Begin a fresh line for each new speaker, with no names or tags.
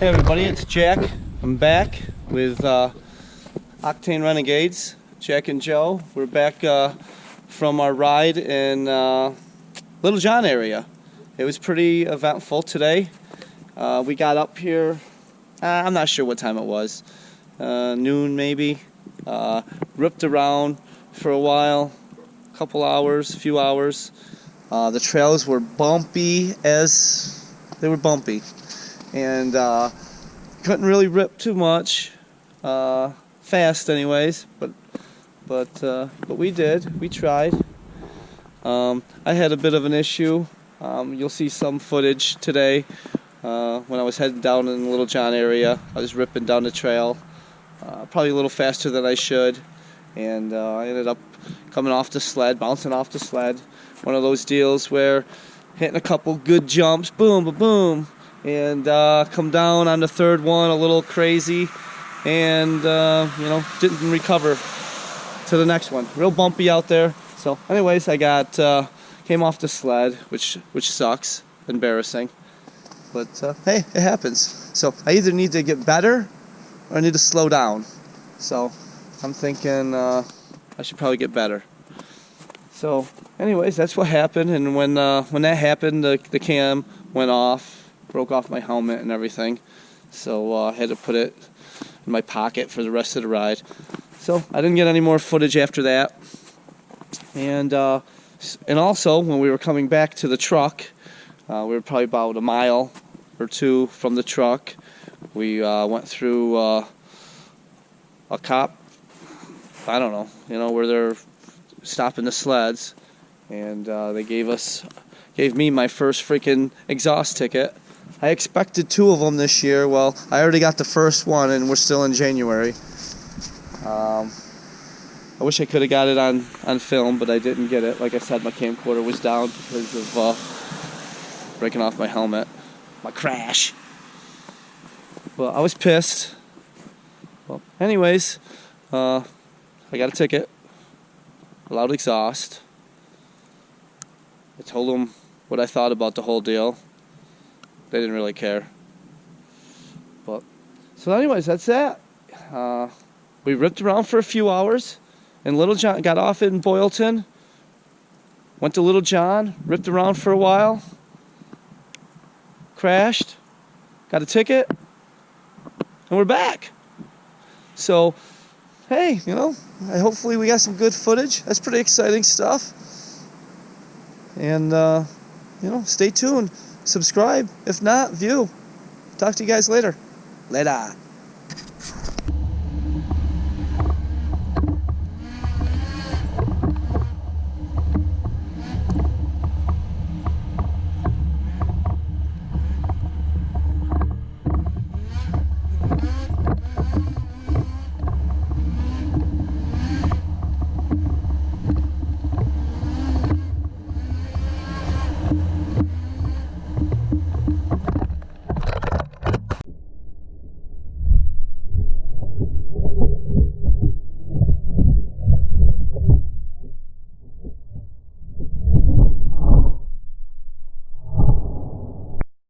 Hey everybody, it's Jack. I'm back with Octane Renegades, Jack and Joe. We're back from our ride in Little John area. It was pretty eventful today. We got up here, I'm not sure what time it was, noon maybe. Ripped around for a while, a couple hours, few hours. The trails were bumpy and couldn't really rip too much fast anyways, but we did. We tried. I had a bit of an issue. You'll see some footage today when I was heading down in the Little John area. I was ripping down the trail probably a little faster than I should, and I ended up coming off the sled, bouncing off the sled. One of those deals where hitting a couple good jumps, boom, boom, boom, and come down on the third one a little crazy, and didn't recover to the next one. Real bumpy out there. So anyways, I came off the sled, which sucks, embarrassing, but hey, it happens. So I either need to get better or I need to slow down. So I'm thinking I should probably get better. So anyways, that's what happened, and when that happened, the cam went off, broke off my helmet and everything, so I had to put it in my pocket for the rest of the ride. So I didn't get any more footage after that, and also when we were coming back to the truck, we were probably about a mile or two from the truck. We went through a cop, I don't know, where they're stopping the sleds, and they gave me my first freaking exhaust ticket. I expected 2 of them this year. Well, I already got the first one, and we're still in January. I wish I could have got it on film, but I didn't get it. Like I said, my camcorder was down because of breaking off my helmet, my crash. Well, I was pissed. Well, anyways, I got a ticket. Allowed exhaust. I told them what I thought about the whole deal. They didn't really care. But so anyways, that's that. We ripped around for a few hours in Little John, got off in Boylston, went to Little John, ripped around for a while, crashed, got a ticket, and we're back. So hey, hopefully we got some good footage. That's pretty exciting stuff. And, stay tuned. Subscribe. If not, view. Talk to you guys later. Later.